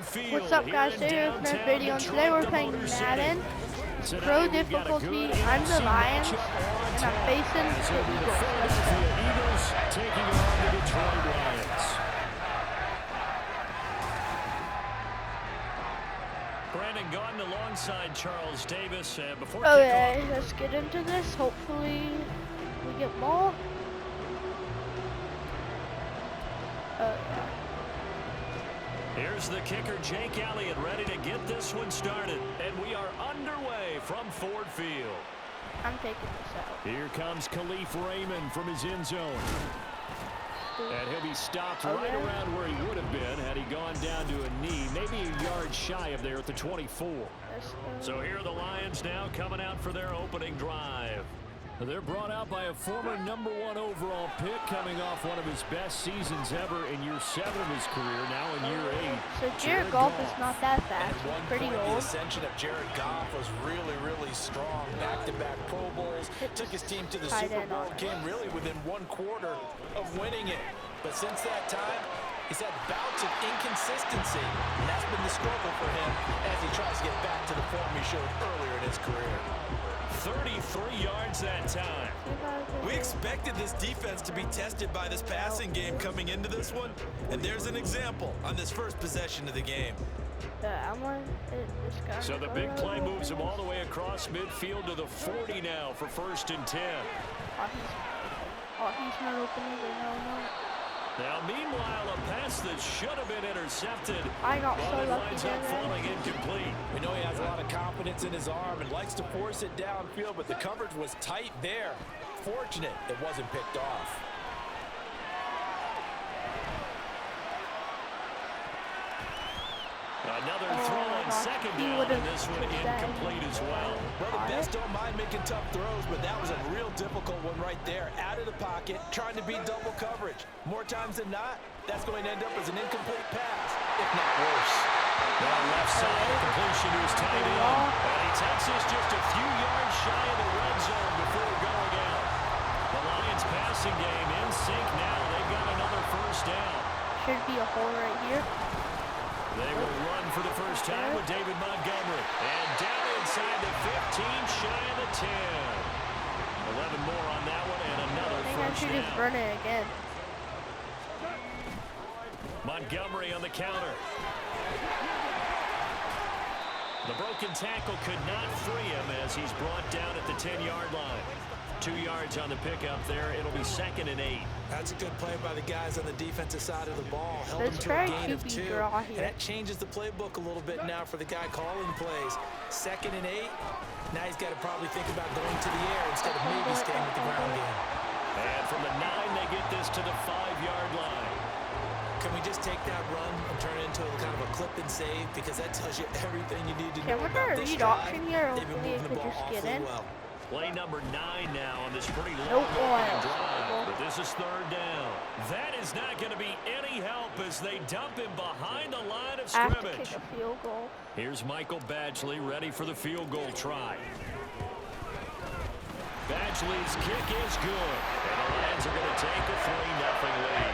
field. What's up, guys? Here in Today with another downtown video, and today we're playing Madden. Pro difficulty. I'm the Lions, and I'm facing the Eagles. Let's go. Eagles taking on the Detroit Lions. Brandon Gordon alongside Charles Davis. Before Okay, let's get into this. Hopefully, we get ball. Oh yeah. Here's the kicker, Jake Elliott, ready to get this one started. And we are underway from Ford Field. I'm taking this out. Here comes Khalif Raymond from his end zone. And he'll be stopped right around where he would have been had he gone down to a knee, maybe a yard shy of there at the 24. So here are the Lions now coming out for their opening drive. They're brought out by a former #1 overall pick coming off one of his best seasons ever in year 7 of his career, now in year 8. So Jared Goff is not that fast. He's pretty old. The ascension of Jared Goff was really strong. Back-to-back Pro Bowls. Took his team to the Super Bowl. Came really within 1 quarter of winning it. But since that time, he's had bouts of inconsistency. And that's been the struggle for him as he tries to get back to the form he showed earlier in his career. 33 yards that time. We expected this defense to be tested by this passing game coming into this one, and there's an example on this first possession of the game. So the big play moves him all the way across midfield to the 40 now for 1st and 10. Oh, he's not open either. No. Now, meanwhile, a pass that should have been intercepted. I got so it lucky winds up there. falling incomplete. We know he has a lot of confidence in his arm and likes to force it downfield, but the coverage was tight there. Fortunate it wasn't picked off. Another throw on 2nd down, and this one incomplete as well. Well, the best don't mind making tough throws, but that was a real difficult one right there. Out of the pocket, trying to beat double coverage. More times than not, that's going to end up as an incomplete pass, if not worse. Now left side, completion to his tight end. And he takes us just a few yards shy of the red zone before going out. The Lions passing game in sync now. They've got another 1st down. Should be a hole right here. They will run for the first time with David Montgomery. And down inside the 15, shy of the 10. 11 more on that one, and another I first should just down. run it again. Montgomery on the counter. The broken tackle could not free him as he's brought down at the 10-yard line. 2 yards on the pickup there. It'll be 2nd and 8. That's a good play by the guys on the defensive side of the ball. Held Let's them to a try gain of QB 2. draw And here. that changes the playbook a little bit now for the guy calling plays. 2nd and 8. Now he's got to probably think about going to the air instead of maybe staying with the ground game. And from the 9, they get this to the 5-yard line. Can we just take that run and turn it into a kind of a clip and save? Because that tells you everything you need to know about this read drive. option here? They've been Hopefully it moving the could ball just get awfully in. well. Play number 9 now on this pretty long Nope. opening drive. But this is 3rd down. That is not going to be any help as they dump him behind the line of I have to scrimmage. kick a field goal. Here's Michael Badgley ready for the field goal try. Badgley's kick is good. And the Lions are going to take a 3-0 lead.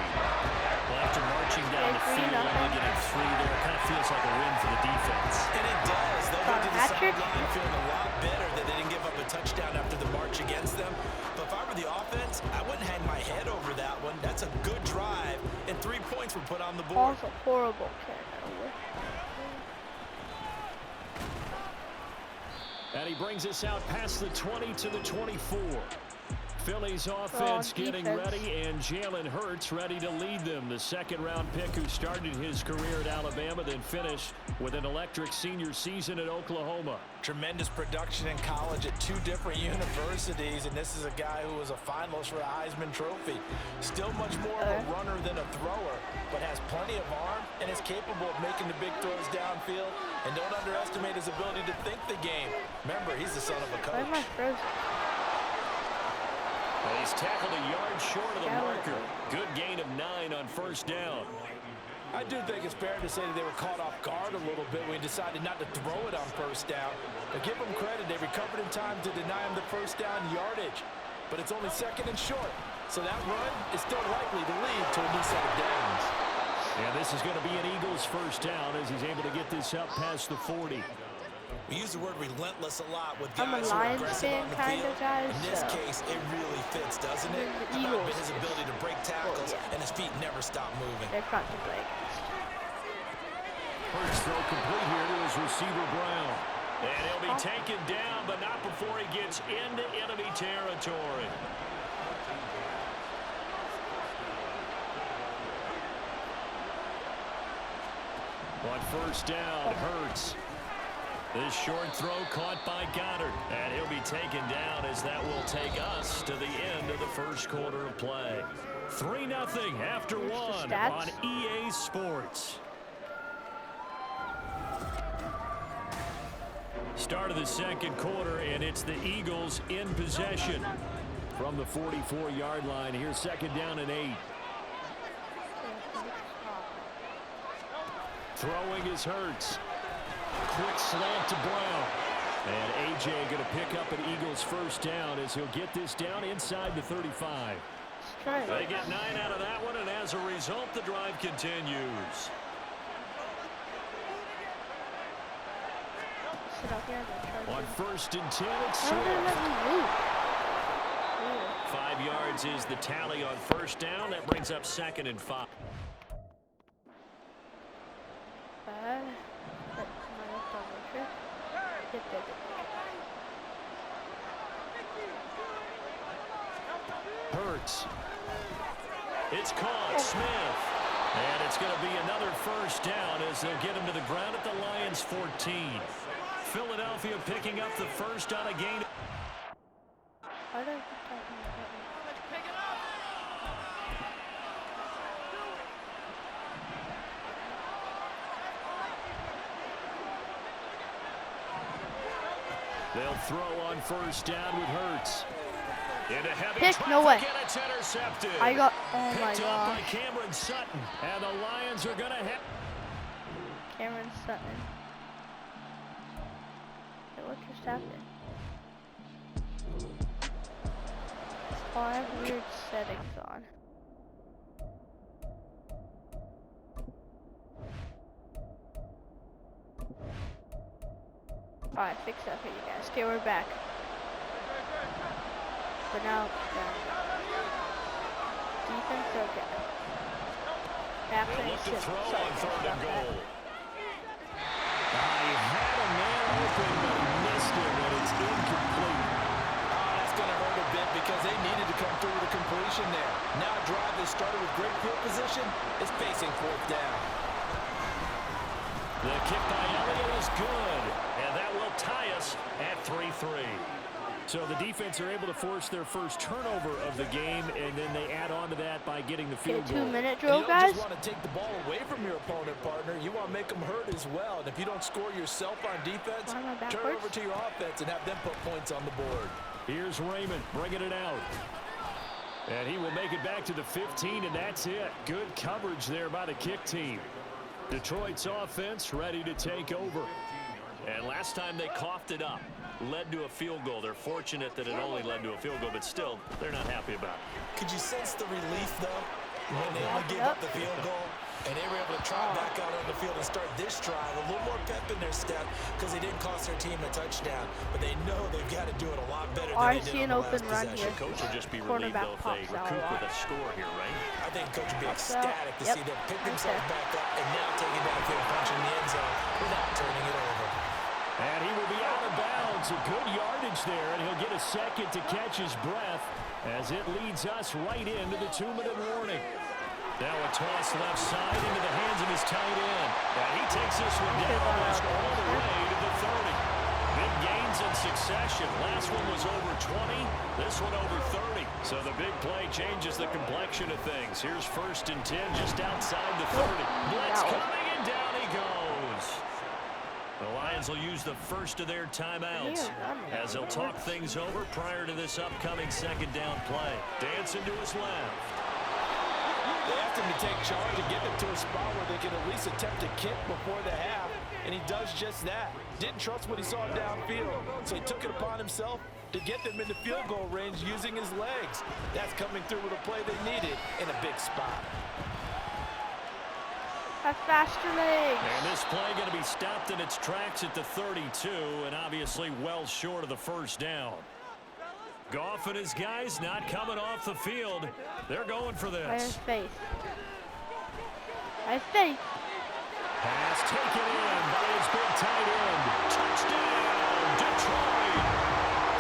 Well, after marching down the field, only getting 3 there, it kind of feels like a win for the defense. And it does. They'll go to the Hat-trick? sideline feeling a lot better that they didn't give up a touchdown after the march against them. But if I were the offense, I wouldn't hang my head over that one. That's a good drive, and 3 points were put on the board. Also horrible turnover. And he brings us out past the 20 to the 24. Philly's offense getting ready, and Jalen Hurts ready to lead them. The 2nd-round pick who started his career at Alabama, then finished with an electric senior season at Oklahoma. Tremendous production in college at 2 different universities, and this is a guy who was a finalist for a Heisman Trophy. Still much more of a runner than a thrower, but has plenty of arm and is capable of making the big throws downfield. And don't underestimate his ability to think the game. Remember, he's the son of a coach. Where's my frozen? And he's tackled a yard short of the marker. Good gain of 9 on 1st down. I do think it's fair to say that they were caught off guard a little bit when he decided not to throw it on 1st down. But give them credit, they recovered in time to deny him the 1st down yardage. But it's only 2nd and short. So that run is still likely to lead to a new set of downs. And this is going to be an Eagles 1st down as he's able to pace up past the 40. We use the word relentless a lot with I'm a guys who are Lions aggressive fan on the kind field. of, guys. In this So. case, it really fits, doesn't it? The How about Eagles. his ability to break tackles yeah. and his feet never stop moving. They're fun to play against. First throw complete here to his receiver, Brown. And he'll be taken down, but not before he gets into enemy territory. On first down, Hurts. This short throw caught by Goddard. And he'll be taken down as that will take us to the end of the first quarter of play. 3-0 after one on EA Sports. Start of the second quarter, and it's the Eagles in possession. From the 44-yard line, here's second down and 8. Throwing is Hurts. Quick slant to Brown. And A.J. going to pick up an Eagles first down as he'll get this down inside the 35. They get 9 out of that one, and as a result, the drive continues. On first and 10, it's Swift. 5 yards is the tally on first down. That brings up second and 5. Hurts. It's caught. Smith. And it's going to be another first down as they'll get him to the ground at the Lions' 14. Philadelphia picking up the first on a gain. They'll throw on first down with Hurts. Into heavy traffic, no way. And it's intercepted. I got, oh my Picked up by gosh. Cameron Sutton. And the Lions are going to hit. Cameron Sutton. What just happened? Oh, I have weird settings on. Alright, fix that for you guys. Okay, we're back. But now, defense okay. They'll look to throw on third and goal. He had a man open, but he missed it, and it's incomplete. That's going to hurt a bit because they needed to come through with a completion there. Now a drive that started with great field position is facing fourth down. The kick by Elliott is good, and that will tie us at 3-3. So the defense are able to force their first turnover of the game, and then they add on to that by getting the field goal. 2-minute You drill, don't guys. just want to take the ball away from your opponent, partner. You want to make them hurt as well. And if you don't score yourself on defense, turn over to your offense and have them put points on the board. Here's Raymond bringing it out. And he will make it back to the 15, and that's it. Good coverage there by the kick team. Detroit's offense ready to take over. And last time they coughed it up, led to a field goal. They're fortunate that it only led to a field goal, but still, they're not happy about it. Could you sense the relief, though, when they only gave up the field goal? And they were able to try back out on the field and start this drive. A little more pep in their step because they didn't cost their team a touchdown. But they know they've got to do it a lot better than they did on the last possession. The coach will just be relieved, though, if they recoup with a score here, right? I think coach would be ecstatic to see them pick themselves back up and now take it downfield, punching the end zone without turning it over. And he will be out of bounds. A good yardage there, and he'll get a second to catch his breath as it leads us right into the 2-minute warning. Now a toss left side into the hands of his tight end. And he takes this one down almost all the way to the 30. Big gains in succession. Last one was over 20. This one over 30. So the big play changes the complexion of things. Here's first and 10 just outside the 30. Blitz coming, and down he goes. The Lions will use the first of their timeouts as they'll talk things over prior to this upcoming second down play. Dancing to his left. They asked him to take charge and get them to a spot where they can at least attempt to kick before the half, and he does just that. Didn't trust what he saw downfield, so he took it upon himself to get them into field goal range using his legs. That's coming through with a play they needed in a big spot. Have faster legs. And this play going to be stopped in its tracks at the 32, and obviously well short of the first down. Goff and his guys not coming off the field. They're going for this. I have faith. I have faith. Pass taken in by his big tight end. Touchdown, Detroit.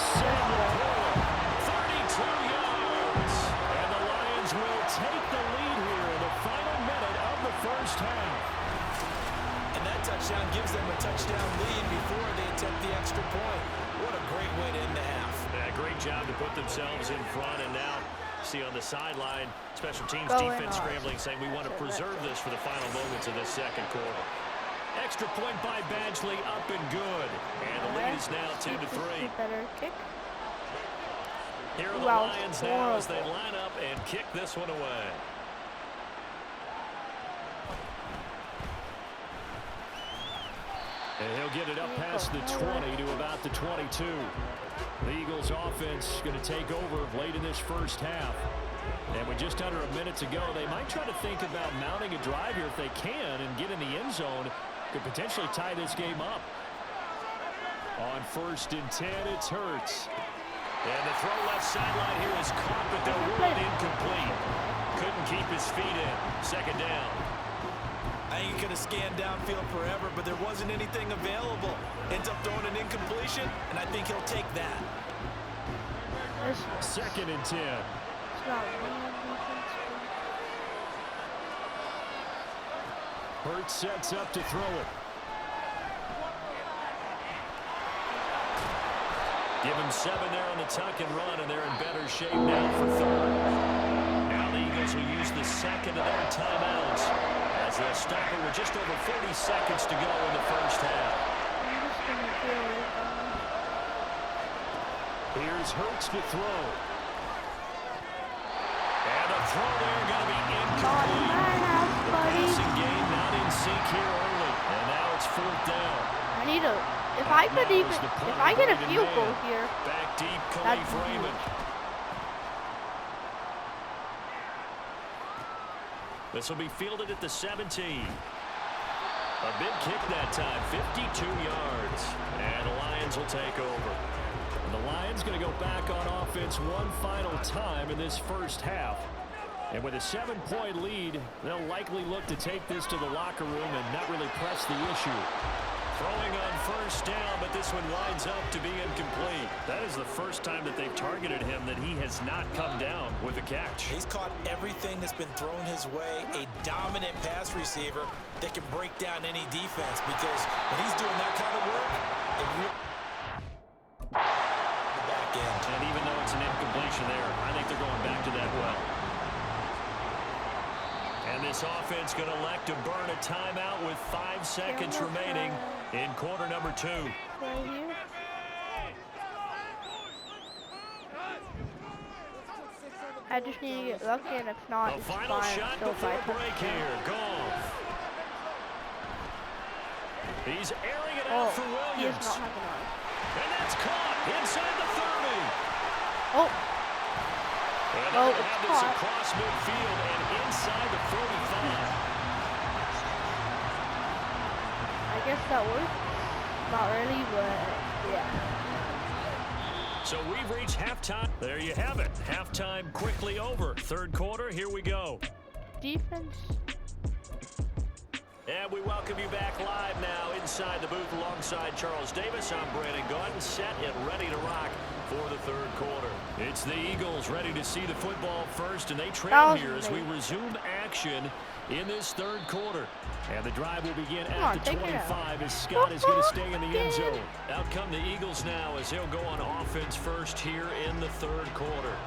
Samuel Hall, 32 yards. And the Lions will take the lead here in the final minute of the first half. And that touchdown gives them a touchdown lead before they attempt the extra point. What a great way to end the half. Yeah, great job to put themselves in front, and now see on the sideline, special teams defense scrambling, saying we want to preserve this for the final moments of this second quarter. Extra point by Badgley, up and good. And the lead is now 10-3. Better kick. Here are the Lions now as they line up and kick this one away. And he'll get it up past the 20 to about the 22. The Eagles offense going to take over late in this first half. And with just under a minute to go, they might try to think about mounting a drive here if they can and get in the end zone. Could potentially tie this game up. On 1st and 10, it's Hurts. And the throw left sideline here is caught, but they'll rule it incomplete. Couldn't keep his feet in. Second down. I think he could have scanned downfield forever, but there wasn't anything available. Ends up throwing an incompletion, and I think he'll take that. 2nd and 10. Hurts sets up to throw it. Give him 7 there on the tuck and run, and they're in better shape now for 3rd. Now the Eagles will use the second of their timeouts as they'll stop it with just over 40 seconds to go in the first half. Here's Hurts to throw. And the throw there going to be incomplete. The passing game not in sync here early. And now it's 4th down. I need a, if I get a field goal here. Back deep, Khalif Raymond. This will be fielded at the 17. A big kick that time, 52 yards. And the Lions will take over. And the Lions going to go back on offense one final time in this first half. And with a 7-point lead, they'll likely look to take this to the locker room and not really press the issue. Throwing on 1st down, but this one winds up to be incomplete. That is the first time that they've targeted him that he has not come down with a catch. He's caught everything that's been thrown his way. A dominant pass receiver that can break down any defense, because when he's doing that kind of work, it really the back end. And even though it's an incompletion there, I think they're going back to that well. And this offense going to elect to burn a timeout with 5 seconds remaining in quarter number 2. I just need to get lucky, and if not, the final shot before break here. Goff. He's airing it out for Williams. And that's caught inside the 30. Oh. And they're going to have this across midfield and inside the 45. I guess that worked. Not really, but yeah. So we've reached halftime. There you have it. Halftime quickly over. 3rd quarter, here we go. Defense. And we welcome you back live now inside the booth alongside Charles Davis. I'm Brandon Gordon, set and ready to rock for the 3rd quarter. It's the Eagles ready to see the football first, and they trail here as we resume action in this 3rd quarter. And the drive will begin at the 25 as Scott is going to stay in the end zone. Out come the Eagles now as they'll go on offense first here in the 3rd quarter.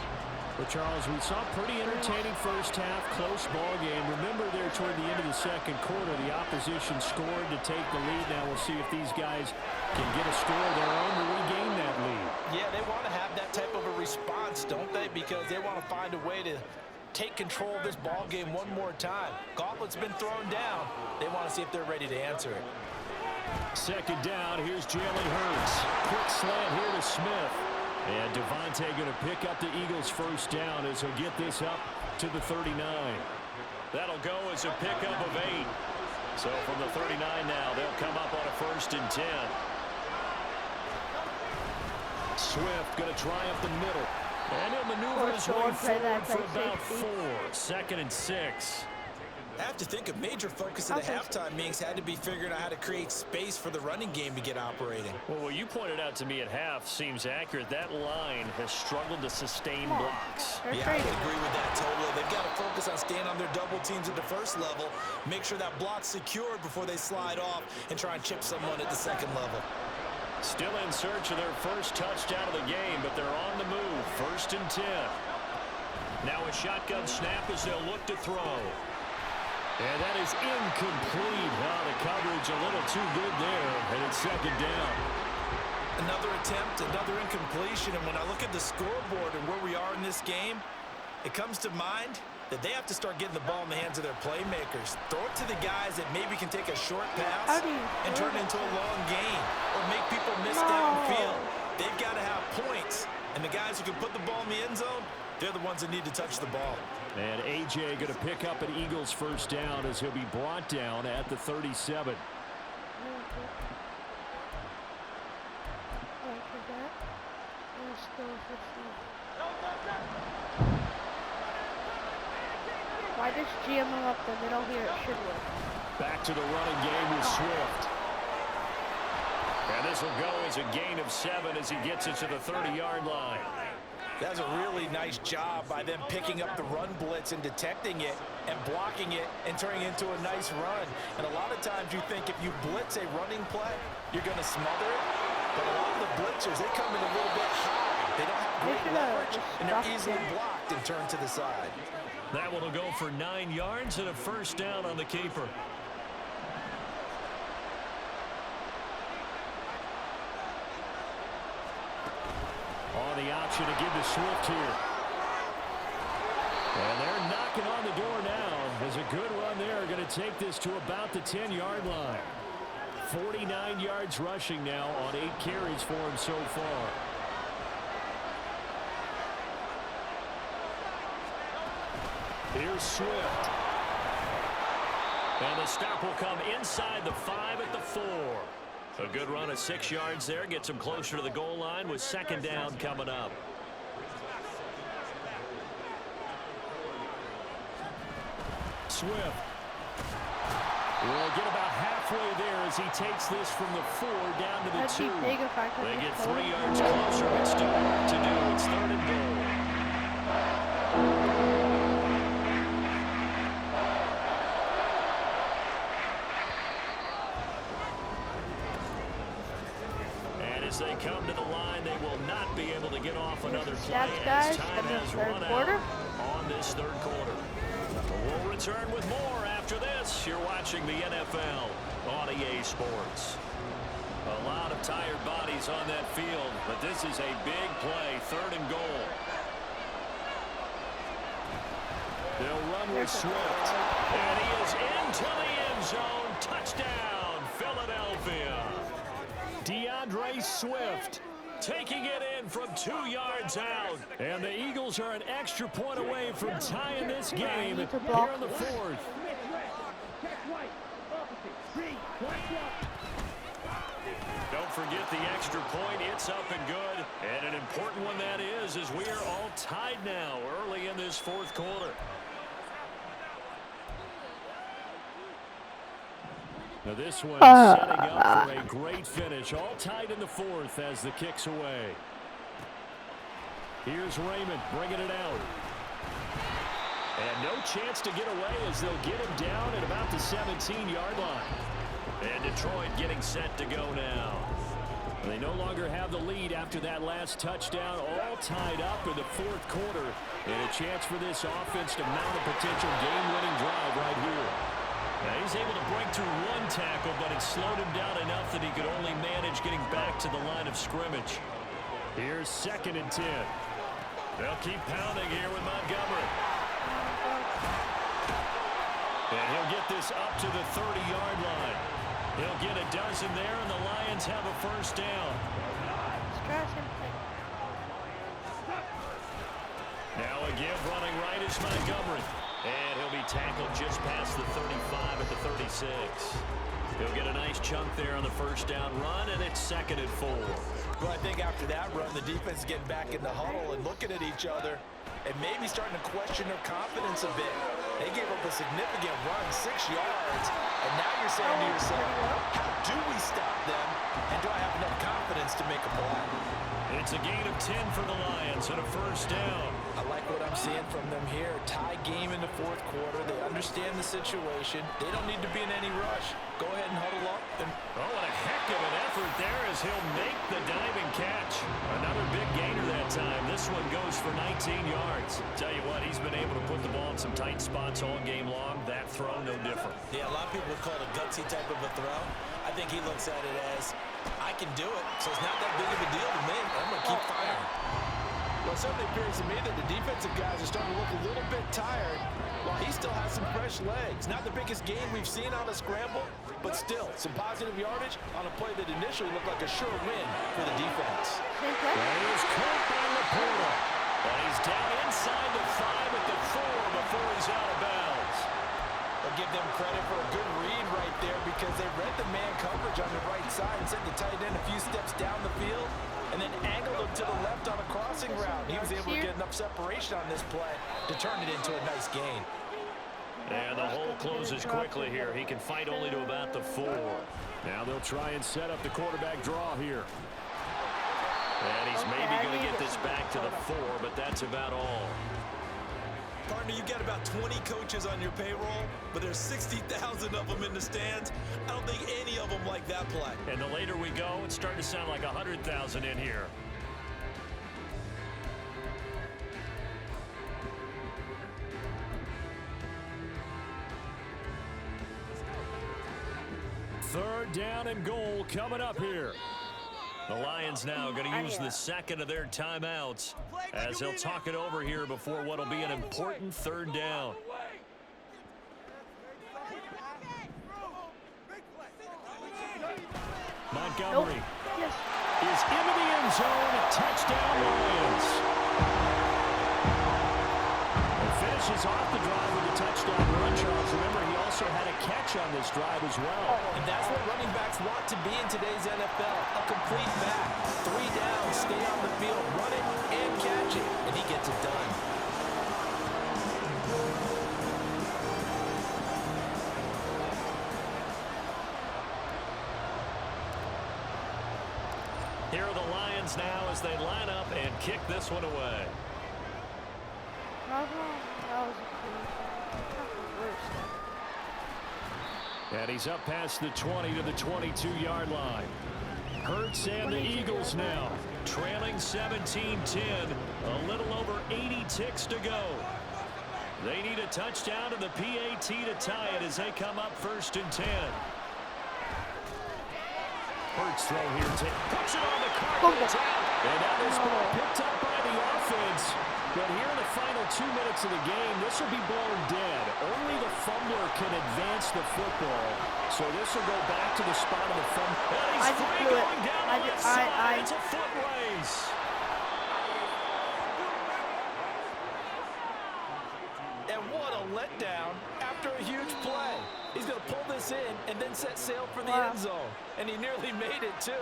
Well, Charles, we saw a pretty entertaining first half, close ball game. Remember there toward the end of the 2nd quarter, the opposition scored to take the lead. Now we'll see if these guys can get a score of their own to regain that lead. Yeah, they want to have that type of a response, don't they? Because they want to find a way to take control of this ball game one more time. Gauntlet's been thrown down. They want to see if they're ready to answer it. 2nd down, here's Jalen Hurts. Quick slant here to Smith. And Devontae going to pick up the Eagles' 1st down as he'll get this up to the 39. That'll go as a pickup of 8. So from the 39 now, they'll come up 1st and 10. Swift going to try up the middle. And he'll maneuver his way forward for about 4. 2nd and 6. I have to think a major focus of the halftime meetings had to be figuring out how to create space for the running game to get operating. Well, what you pointed out to me at half seems accurate. That line has struggled to sustain blocks. Yeah, I would agree with that totally. They've got to focus on staying on their double teams at the first level, make sure that block's secured before they slide off and try and chip someone at the second level. Still in search of their first touchdown of the game, but they're on the move. 1st and 10. Now a shotgun snap as they'll look to throw. And that is incomplete. The coverage a little too good there, and it's 2nd down. Another attempt, another incompletion, and when I look at the scoreboard and where we are in this game, it comes to mind that they have to start getting the ball in the hands of their playmakers. Throw it to the guys that maybe can take a short pass and turn it into a long gain or make people miss downfield. They've got to have points, and the guys who can put the ball in the end zone, they're the ones that need to touch the ball. And A.J. going to pick up an Eagles 1st down as he'll be brought down at the 37. Why does GM him up the middle here? It should work. Back to the running game with Swift. And this will go as a gain of 7 as he gets it to the 30-yard line. That's a really nice job by them picking up the run blitz and detecting it and blocking it and turning it into a nice run. And a lot of times you think if you blitz a running play, you're going to smother it. But a lot of the blitzers, they come in a little bit high. They don't have great leverage, and they're easily blocked and turned to the side. That one will go for 9 yards and a 1st down on the keeper. On the option to give to Swift here. And they're knocking on the door now. There's a good run there. Going to take this to about the 10-yard line. 49 yards rushing now on 8 carries for him so far. Here's Swift. And the stop will come inside the 5 at the 4. A good run of 6 yards there. Gets him closer to the goal line with 2nd down coming up. Swift will get about halfway there as he takes this from the 4 down to the 2. They get 3 yards closer, but still work to do. It's 3rd and goal. As they come to the line, they will not be able to get off another play as time has run out on this 3rd quarter. We'll return with more after this. You're watching the NFL on EA Sports. A lot of tired bodies on that field, but this is a big play, 3rd and goal. They'll run with Swift, and he is into the end zone. Touchdown, Philadelphia. DeAndre Swift taking it in from 2 yards out. And the Eagles are an extra point away from tying this game here in the 4th. Don't forget the extra point. It's up and good. And an important one that is as we are all tied now early in this 4th quarter. Now this one setting up for a great finish. All tied in the 4th as the kick's away. Here's Raymond bringing it out. And no chance to get away as they'll get him down at about the 17-yard line. And Detroit getting set to go now. They no longer have the lead after that last touchdown. All tied up in the 4th quarter. And a chance for this offense to mount a potential game-winning drive right here. Now he's able to break through 1 tackle, but it slowed him down enough that he could only manage getting back to the line of scrimmage. Here's 2nd and 10. They'll keep pounding here with Montgomery. And he'll get this up to the 30-yard line. He'll get a dozen there, and the Lions have a 1st down. Now again running right is Montgomery. And he'll be tackled just past the 35 at the 36. He'll get a nice chunk there on the first down run, and it's 2nd and 4. Well, I think after that run, the defense is getting back in the huddle and looking at each other and maybe starting to question their confidence a bit. They gave up a significant run, 6 yards, and now you're saying to yourself, how do we stop them, and do I have enough confidence to make a play? It's a gain of 10 for the Lions and a first down. I like what I'm seeing from them here. Tie game in the 4th quarter. They understand the situation. They don't need to be in any rush. Go ahead and huddle up. And oh, what a heck of an effort there as he'll make the diving catch. Another big gainer that time. This one goes for 19 yards. Tell you what, he's been able to put the ball in some tight spots all game long. That throw, no different. Yeah, a lot of people would call it a gutsy type of a throw. I think he looks at it as, I can do it, so it's not that big of a deal to me. I'm going to keep firing. Well, it certainly appears to me that the defensive guys are starting to look a little bit tired while he still has some fresh legs. Not the biggest game we've seen on a scramble, but still some positive yardage on a play that initially looked like a sure win for the defense. He's caught by Laporta. And he's down inside the 5 at the 4 before he's out of bounds. I'll give them credit for a good read right there because they read the man coverage on the right side and sent the tight end a few steps down the field and then angled him to the left on a crossing route. He was able to get enough separation on this play to turn it into a nice gain. And the hole closes quickly here. He can fight only to about the 4. Now they'll try and set up the quarterback draw here. And he's maybe going to get this back to the 4, but that's about all. Partner, you got about 20 coaches on your payroll, but there's 60,000 of them in the stands. I don't think any of them like that play. And the later we go, it's starting to sound like 100,000 in here. Third down and goal coming up here. The Lions now going to use the second of their timeouts as they'll talk it over here before what will be an important third down. Montgomery is into the end zone. Touchdown, Lions. He finishes off the drive with a touchdown run, Charles. Remember, he also had a catch on this drive as well. And that's what running backs want to be in today's NFL. A complete back. 3 downs, stay on the field, run it, and catch it. And he gets it done. Here are the Lions now as they line up and kick this one away. And he's up past the 20 to the 22-yard line. Hurts and the Eagles now trailing 17-10. A little over 80 ticks to go. They need a touchdown and the PAT to tie it as they come up 1st and 10. Hurts throw here. Puts it on the carpet. And now this ball picked up by the offense. But here in the final 2 minutes of the game, this will be blown dead. Only the fumbler can advance the football. So this will go back to the spot of the fumble. And he's free going down the left side. It's a foot race. And what a letdown after a huge play. He's going to pull this in and then set sail for the end zone. And he nearly made it, too.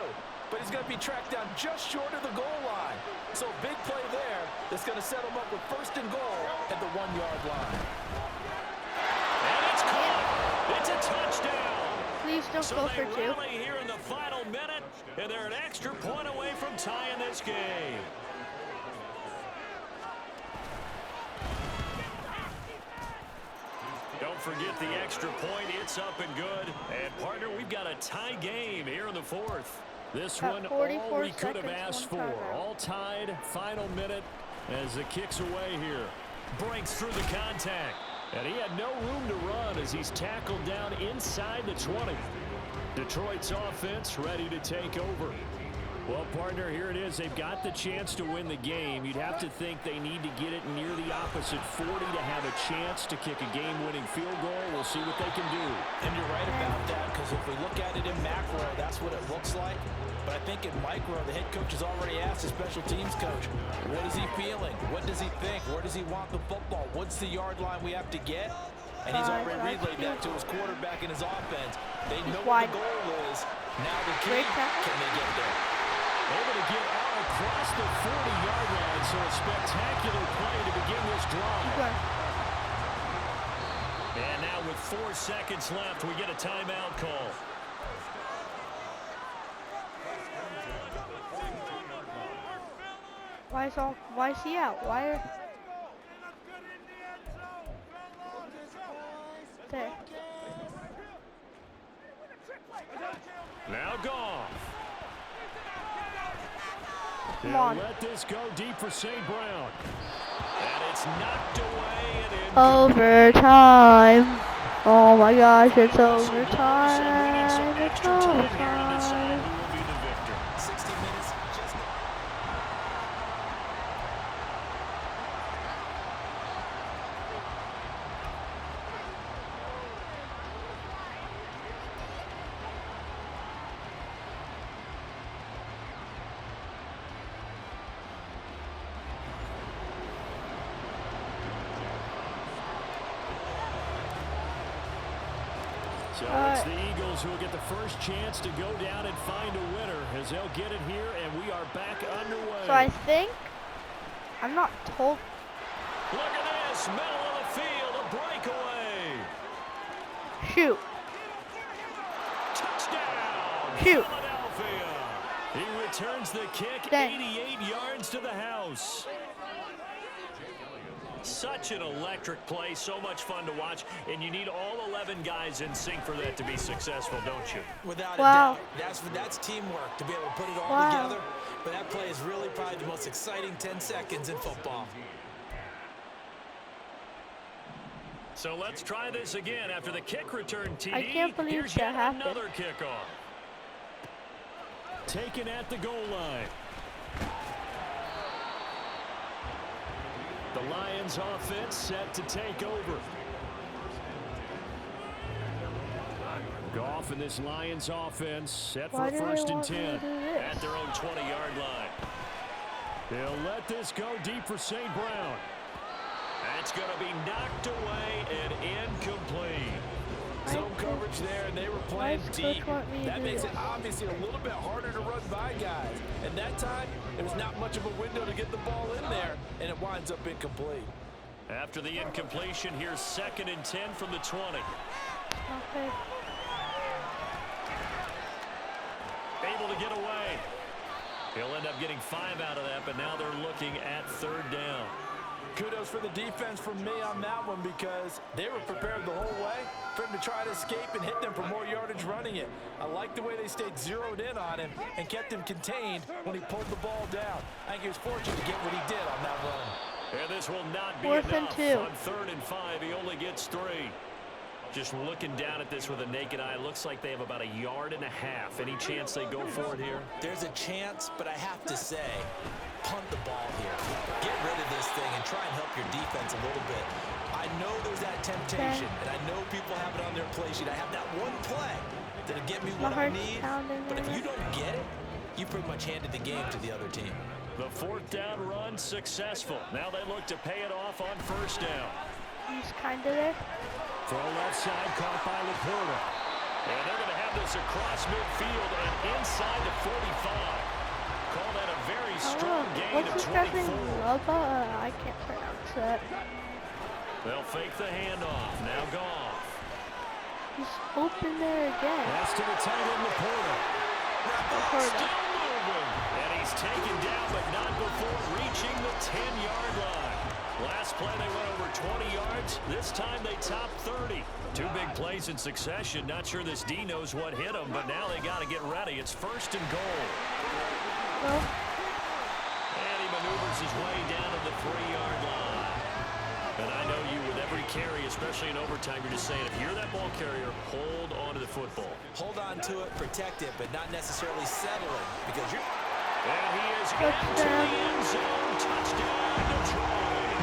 But he's going to be tracked down just short of the goal line. So big play there that's going to set him up with 1st and goal at the 1-yard line. And it's caught. It's a touchdown. Please don't go for 2. So they rally here in the final minute, and they're an extra point away from tying this game. Don't forget the extra point. It's up and good. And, partner, we've got a tie game here in the 4th. This one, all we could have asked for. All tied, final minute as the kick's away here. Breaks through the contact. And he had no room to run as he's tackled down inside the 20. Detroit's offense ready to take over. Well, partner, here it is. They've got the chance to win the game. You'd have to think they need to get it near the opposite 40 to have a chance to kick a game-winning field goal. We'll see what they can do. And you're right about that, because if we look at it in macro, that's what it looks like. But I think in micro, the head coach has already asked the special teams coach, what is he feeling? What does he think? Where does he want the football? What's the yard line we have to get? And he's already relayed that to his quarterback and his offense. They know what the goal is. Now the key, can they get there? Able to get out across the 40-yard line, so a spectacular play to begin this drive. And now with 4 seconds left, we get a timeout call. Why is he out? Why are... There. Now Goff. Come on. Let this go deep for St. Brown. And it's knocked away and in. Overtime. Oh my gosh, it's overtime. It's overtime. So it's the Eagles who will get the first chance to go down and find a winner as they'll get it here, and we are back underway. So I think, I'm not told. Look at this, middle of the field, a breakaway. Shoot. Touchdown, Shoot. Philadelphia. He returns the kick, Dang. 88 yards to the house. Such an electric play, so much fun to watch, and you need all 11 guys in sync for that to be successful, don't you? Without a doubt. That's teamwork, to be able to put it all together. But that play is really probably the most exciting 10 seconds in football. So let's try this again after the kick return, TD. I can't believe Here's that yet happened. another kickoff. Taken at the goal line. The Lions offense set to take over. Goff and this Lions offense set for first and 10 at their own 20-yard line. They'll let this go deep for St. Brown. That's going to be knocked away and incomplete. Zone coverage there, and they were playing deep. That makes it obviously a little bit harder to run by guys. And that time, there was not much of a window to get the ball in there, and it winds up incomplete. After the incompletion, here's 2nd and 10 from the 20. Okay. Able to get away. He'll end up getting 5 out of that, but now they're looking at 3rd down. Kudos for the defense from me on that one, because they were prepared the whole way for him to try to escape and hit them for more yardage running it. I like the way they stayed zeroed in on him and kept him contained when he pulled the ball down. I think he was fortunate to get what he did on that run. And this will not be 4th and 2. On 3rd and 5, he only gets 3. Just looking down at this with a naked eye, looks like they have about 1.5 yards. Any chance they go for it here? There's a chance, but I have to say, punt the ball here. Get rid of this thing and try and help your defense a little bit. I know there's that temptation, and I know people have it on their play sheet. I have that one play that'll get me what I need, but if you don't get it, you pretty much handed the game to the other team. The 4th down run successful. Now they look to pay it off on 1st down. He's kind of there. Throw left side, caught by Laporta. And they're going to have this across midfield and inside the 45. Call that a very strong gain of 24. I can't pronounce that. They'll fake the handoff. Now Goff. He's open there again. Pass to the tight end, Laporta. Laporta. Still moving. And he's taken down, but not before reaching the 10-yard line. Last play, they went over 20 yards. This time, they topped 30. 2 big plays in succession. Not sure this D knows what hit him, but now they got to get ready. It's 1st and goal. Well, And he maneuvers his way down to the 3-yard line. And I know you, with every carry, especially in overtime, you're just saying, if you're that ball carrier, hold on to the football. Hold on to it, protect it, but not necessarily settling, because you're And he is into the end zone. Touchdown, Detroit.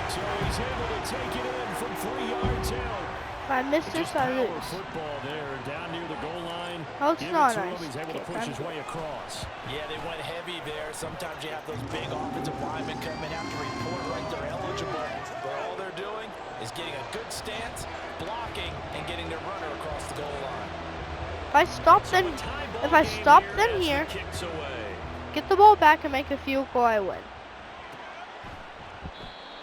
So he's able to take it in from 3 yards out. If I miss this, I lose. Football there, down near the goal line. Oh, it's not nice. He's able to push his way across. Yeah, they went heavy there. Sometimes you have those big offensive linemen come in after report right they're eligible. But all they're doing is getting a good stance, blocking, and getting their runner across the goal line. If I stop them here, get the ball back and make a field goal, I win.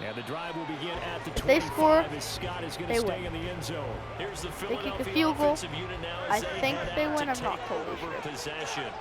And the drive will begin at the 25. They score, Scott is going they to stay win. in the end zone. Here's the They kick a field goal. I think they win. I'm not totally sure. Possession.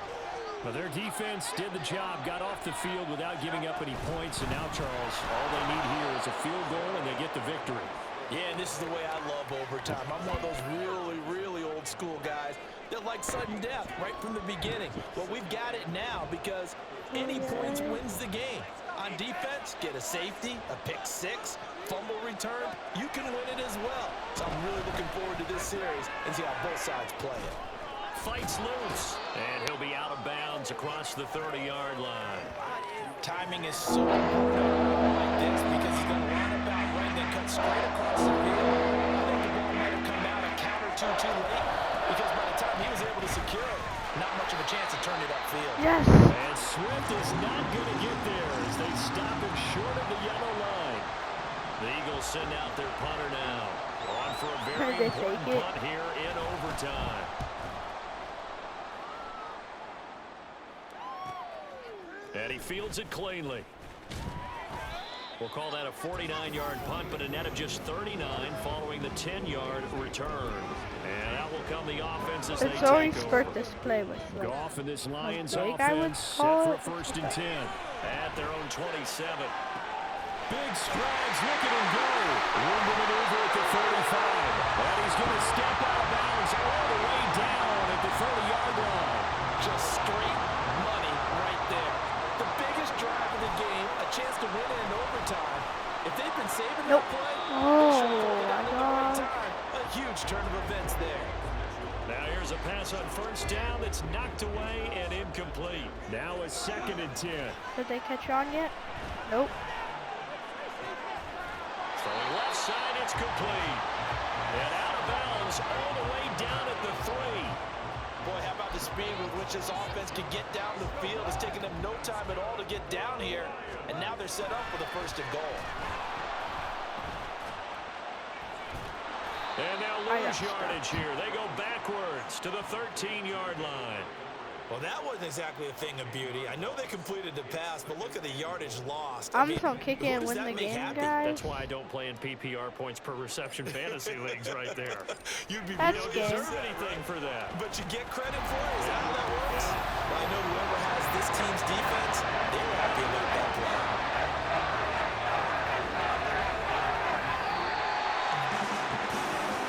Well, their defense did the job, got off the field without giving up any points, and now, Charles, all they need here is a field goal, and they get the victory. Yeah, and this is the way I love overtime. I'm one of those really, really old school guys that like sudden death right from the beginning. Well, we've got it now because any points wins the game. On defense, get a safety, a pick six, fumble return, you can win it as well. So I'm really looking forward to this series and see how both sides play it. Fights loose, and he'll be out of bounds across the 30-yard line. Timing is so important like this because he's going to run about right and then cut straight across the field. I think the ball might have come out a count or two too late because by the time he was able to secure it, not much of a chance to turn it upfield. Yes. And Swift is not going to get there as they stop him short of the yellow line. The Eagles send out their punter now. On for a very important punt here in overtime. And he fields it cleanly. We'll call that a 49-yard punt, but a net of just 39 following the 10-yard return. And out will come the offense as they take over. Let's already start this play with Goff and this Lions big, offense set for a 1st and 10 at their own 27. Big strides, look at him go. Room to maneuver at the 35. And he's going to step out of bounds all the way down at the 30-yard line. Just straight money right there. The biggest drive of the game, a chance to win it in overtime. If they've been saving that play, my God. a huge turn of events there. Now here's a pass on 1st down that's knocked away and incomplete. Now a 2nd and 10. Did they catch on yet? Nope. Throwing left side, it's complete. And out of bounds all the way down at the 3. Boy, how about the speed with which this offense can get down the field? It's taken them no time at all to get down here. And now they're set up for the 1st and goal. And they'll lose yardage here. They go backwards to the 13-yard line. Well, that wasn't exactly a thing of beauty. I know they completed the pass, but look at the yardage lost. I'm just going to kick it and win the game, guys. That's why I don't play in PPR points per reception fantasy leagues right there. You That's don't deserve anything for that. But you get credit for it? Is that how that works? Well, I know whoever has this team's defense, they were happy about that play.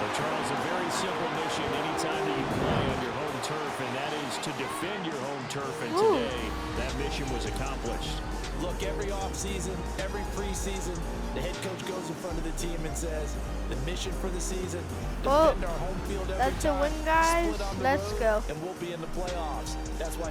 Well, Charles, a very simple mission anytime that you play on your home turf, and that is to defend your home turf. And today, that mission was accomplished. Look, every offseason, every preseason, the head coach goes in front of the team and says, the mission for the season, defend our home field every time, that's a win, guys. split on the Let's road, go. and we'll be in the playoffs. That's why